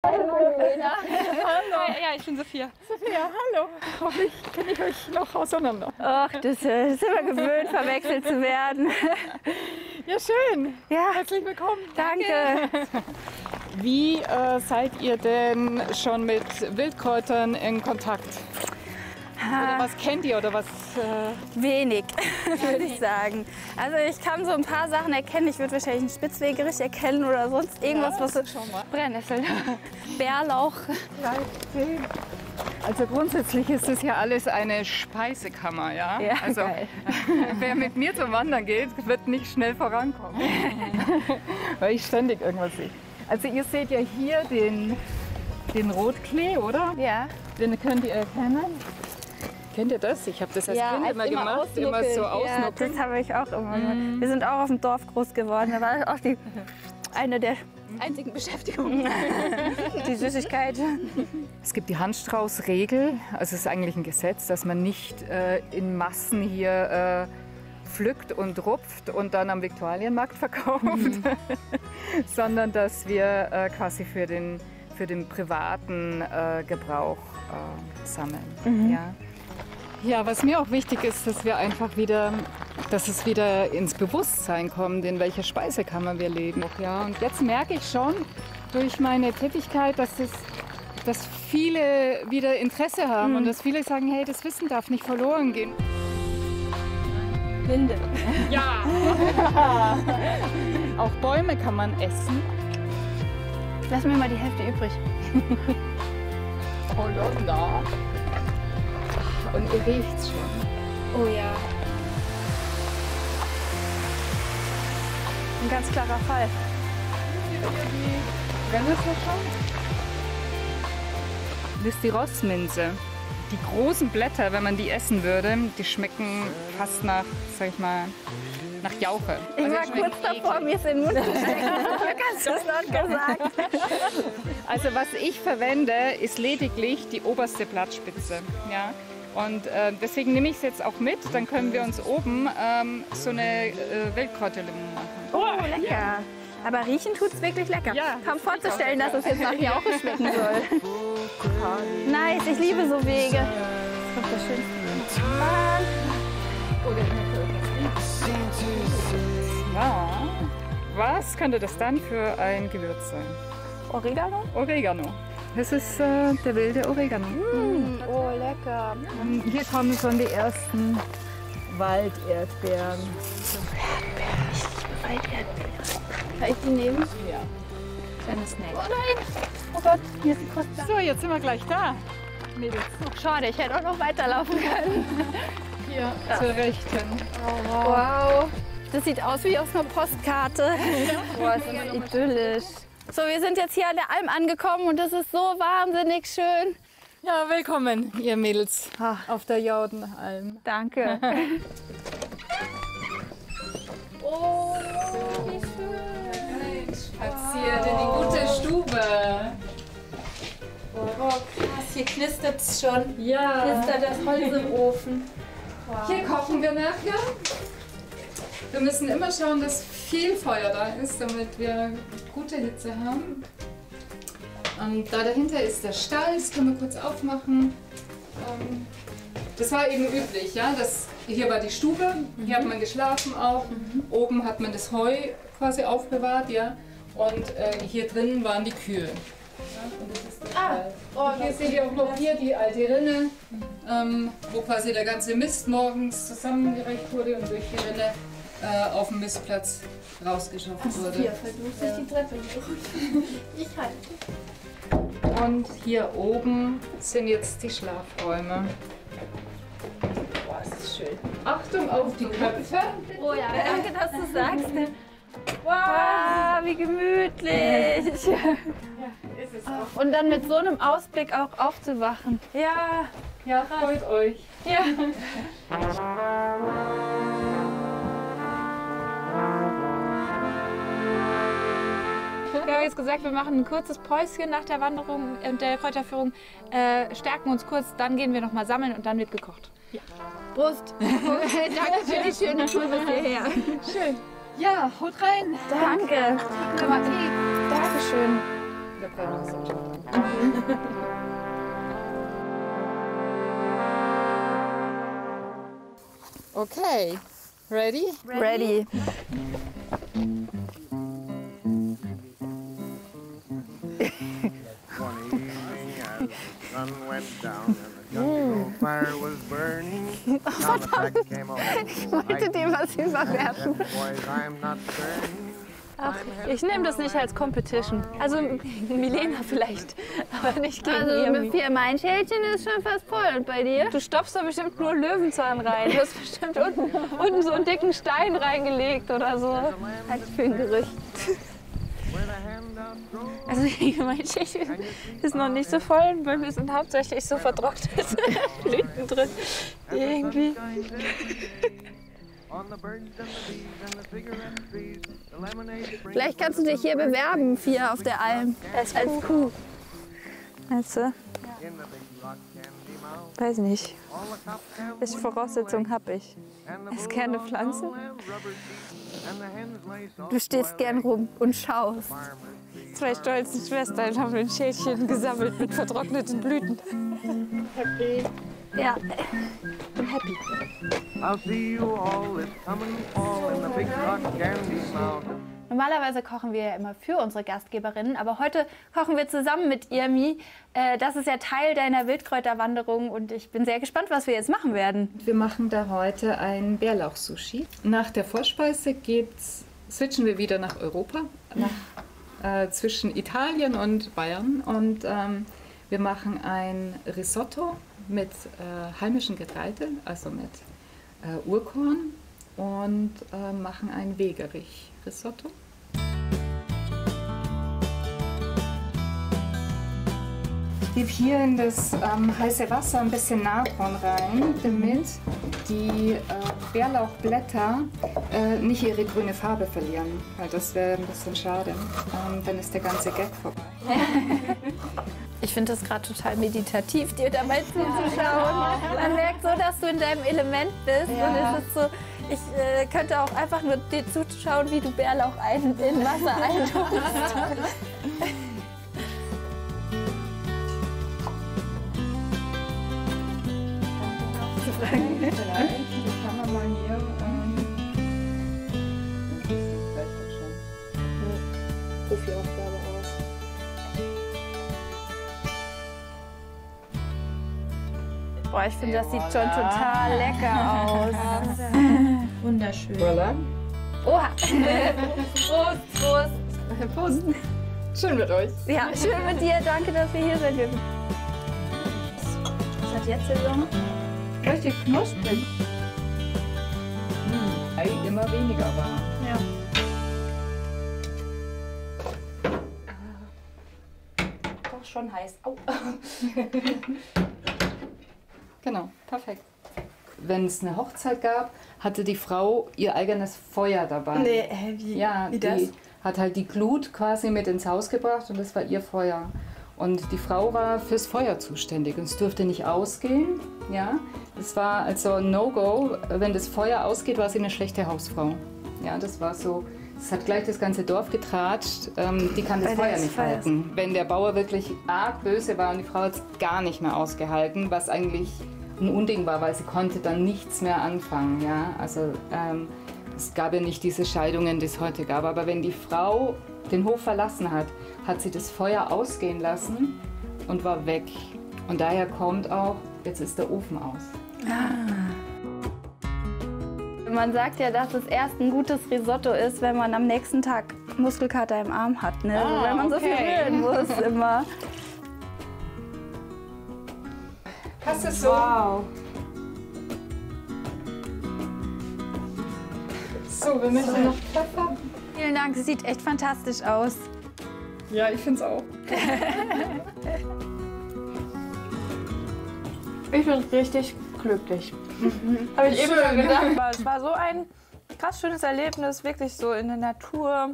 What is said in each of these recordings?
Hallo. Ja, ich bin Sophia. Sophia, hallo. Hoffentlich kenne ich euch noch auseinander. Ach, das ist immer gewöhnt, verwechselt zu werden. Ja, schön. Ja. Herzlich willkommen. Danke. Wie seid ihr denn schon mit Wildkräutern in Kontakt? Oder was kennt ihr oder was? Wenig, würde ich sagen. Also ich kann so ein paar Sachen erkennen. Ich würde wahrscheinlich ein Spitzwegerich erkennen oder sonst irgendwas, Ja, was so schon mal. Brennnesseln, Bärlauch. Also grundsätzlich ist das ja alles eine Speisekammer, ja? Ja, also geil. wer mit mir zum Wandern geht, wird nicht schnell vorankommen, weil ich ständig irgendwas sehe. Also ihr seht ja hier den Rotklee, oder? Ja. Den könnt ihr erkennen. Kennt ihr das? Ich habe das als Kind immer gemacht, immer so Ja, ausnuckeln. das habe ich auch immer gemacht. Wir sind auch auf dem Dorf groß geworden. Da war auch eine der einzigen Beschäftigungen. Die Süßigkeit. Es gibt die Handstraußregel, also es ist eigentlich ein Gesetz, dass man nicht in Massen hier pflückt und rupft und dann am Viktualienmarkt verkauft, sondern dass wir quasi für den privaten Gebrauch sammeln. Ja. Ja, was mir auch wichtig ist, dass es wieder ins Bewusstsein kommt, in welcher Speisekammer wir leben. Ja, und jetzt merke ich schon durch meine Tätigkeit, dass viele wieder Interesse haben und dass viele sagen, hey, das Wissen darf nicht verloren gehen. Linde. Ja! Auch Bäume kann man essen. Lass mir mal die Hälfte übrig. Hollanda. Und ihr riecht's schon. Oh ja. Ein ganz klarer Fall. Brennnessel schon? Das ist die Rossminze. Die großen Blätter, wenn man die essen würde, die schmecken fast nach, sag ich mal, nach Jauche. Ich Also war die schmecken kurz davor, mir es in den Mund zu stecken. Hast du das noch gesagt? Also was ich verwende, ist lediglich die oberste Blattspitze. Ja? Und deswegen nehme ich es jetzt auch mit, dann können wir uns oben so eine Wildkräuterlimo machen. Oh, lecker. Ja. Aber riechen tut es wirklich lecker. Ja, kaum vorzustellen, dass es jetzt nach Jauche schmecken soll. Nice, ich liebe so Wege. Das kommt das Schönste. Ja. Was könnte das dann für ein Gewürz sein? Oregano? Oregano. Das ist der wilde Oregano. Oh, lecker. Und hier kommen schon die ersten Walderdbeeren. Walderdbeeren. Kann ich die nehmen? Ja. Kleine Snack. Oh nein! Oh Gott, hier ist die Kruste. So, jetzt sind wir gleich da. Mädels. Schade, ich hätte auch noch weiterlaufen können. Hier zur Rechten. Oh, wow. Das sieht aus wie auf einer Postkarte. Boah, ist das idyllisch. So, wir sind jetzt hier an der Alm angekommen und das ist so wahnsinnig schön. Ja, willkommen, ihr Mädels, auf der Jaudenalm. Danke. Oh, wie schön. Spaziert in die gute Stube. Oh, krass, hier knistert es schon. Ja. Knistert das Holz im Ofen. Wow. Hier kochen wir nachher. Wir müssen immer schauen, dass viel Feuer da ist, damit wir gute Hitze haben. Und da dahinter ist der Stall, das können wir kurz aufmachen. Das war eben üblich, ja. Hier war die Stube, hier hat man geschlafen auch. Oben hat man das Heu quasi aufbewahrt, ja. Und hier drin waren die Kühe. Ja, und das ist der Stall. Hier seht ihr auch noch hier die alte Rinne, wo quasi der ganze Mist morgens zusammengereicht wurde und durch die Rinne auf dem Mistplatz rausgeschafft wurde. Hier versucht sich die Treppe durch. Ich halte. Und hier oben sind jetzt die Schlafräume. Boah, ist das schön. Achtung auf die Köpfe! Oh ja, danke, dass du sagst. Wow, wie gemütlich. Ist es auch. Und dann mit so einem Ausblick auch aufzuwachen. Ja, Ja, freut euch. ja. Wir haben jetzt gesagt, wir machen ein kurzes Päuschen nach der Wanderung und der Kräuterführung, stärken uns kurz, dann gehen wir nochmal sammeln und dann wird gekocht. Ja. Prost! Danke für die schöne Tour bis hierher. Schön. Ja, haut rein. Danke. Dankeschön. Der Brennungswirtschaft. Okay, ready? Ready. Sun went down and the jungle fire was burning. Down the pack came a Ich wollte dir was überwerfen. boys, I'm not burning. Ach, ich nehme das nicht als Competition. Also Milena vielleicht, aber nicht gegen Also ihr. mein Schälchen ist schon fast voll. Und bei dir? Du stopfst da bestimmt nur Löwenzahn rein. Du hast bestimmt unten so einen dicken Stein reingelegt oder so. Halt für ein Gerücht. Also mein Schälchen ist noch nicht so voll. Bei mir sind hauptsächlich so vertrocknete Blüten drin. Irgendwie. Vielleicht kannst du dich hier bewerben, 4 auf der Alm. Als Kuh. Weißt du? Weiß nicht. Welche Voraussetzungen habe ich? Ist gerne Pflanze? Du stehst gern rum und schaust. 2 stolze Schwestern haben ein Schälchen gesammelt mit vertrockneten Blüten. Ja. I'll see you all, it's coming fall in the big rock candy mountain. Normalerweise kochen wir ja immer für unsere Gastgeberinnen, aber heute kochen wir zusammen mit Irmi. Das ist ja Teil deiner Wildkräuterwanderung und ich bin sehr gespannt, was wir jetzt machen werden. Wir machen da heute ein Bärlauch-Sushi. Nach der Vorspeise switchen wir wieder nach Europa, zwischen Italien und Bayern. Und wir machen ein Risotto mit heimischem Getreide, also mit Urkorn, und machen ein Wegerich-Risotto. Ich gebe hier in das heiße Wasser ein bisschen Natron rein, damit die Bärlauchblätter nicht ihre grüne Farbe verlieren. Weil das wäre ein bisschen schade. Dann ist der ganze Gag vorbei. Ich finde das gerade total meditativ, dir dabei zuzuschauen. Man merkt so, dass du in deinem Element bist. Und es ist so, ich könnte auch einfach nur dir zuschauen, wie du Bärlauch in Wasser eintauchst. Vielleicht kann man mal hier. Vielleicht auch schon. Profi-Aufgabe aus. Boah, ich finde, das sieht schon total lecker aus. Wunderschön. Voilà. Oha! Prost, Prost! Prost. Schön mit euch. Ja, schön mit dir. Danke, dass wir hier sind. Was hat jetzt Saison? Richtig knusprig. Ei immer weniger warm. Ja. Doch schon heiß. Au. Genau, perfekt. Wenn es eine Hochzeit gab, hatte die Frau ihr eigenes Feuer dabei. Nee, wie? Ja, wie die das? hat halt die Glut quasi mit ins Haus gebracht und das war ihr Feuer. Und die Frau war fürs Feuer zuständig und es durfte nicht ausgehen. Ja, es war also ein No-Go. Wenn das Feuer ausgeht, war sie eine schlechte Hausfrau. Ja, das war so. Es hat gleich das ganze Dorf getratscht. Die kann das Feuer nicht halten. Wenn der Bauer wirklich arg böse war und die Frau hat es gar nicht mehr ausgehalten, was eigentlich ein Unding war, weil sie konnte dann nichts mehr anfangen. Ja, also es gab ja nicht diese Scheidungen, die es heute gab. Aber wenn die Frau den Hof verlassen hat, hat sie das Feuer ausgehen lassen und war weg. Und daher kommt auch, jetzt ist der Ofen aus. Man sagt ja, dass es erst ein gutes Risotto ist, wenn man am nächsten Tag Muskelkater im Arm hat. Ne? Also wenn man so viel rühren muss immer. Passt es so? Wow. So, wir möchten noch Pfeffer. Vielen Dank, es sieht echt fantastisch aus. Ja, ich finde es auch. Ich bin richtig glücklich. Habe ich eben schon gedacht. Aber es war so ein krass schönes Erlebnis, wirklich so in der Natur,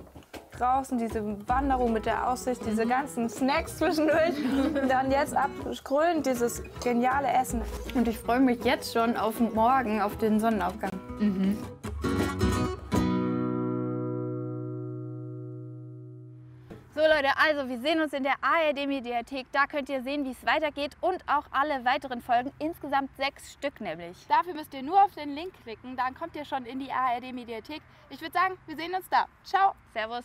draußen, diese Wanderung mit der Aussicht, diese ganzen Snacks zwischendurch. Und dann jetzt abkrönend dieses geniale Essen. Und ich freue mich jetzt schon auf morgen, auf den Sonnenaufgang. So Leute, Leute, also wir sehen uns in der ARD-Mediathek. Da könnt ihr sehen, wie es weitergeht und auch alle weiteren Folgen. Insgesamt 6 Stück nämlich. Dafür müsst ihr nur auf den Link klicken, dann kommt ihr schon in die ARD-Mediathek. Ich würde sagen, wir sehen uns da. Ciao. Servus.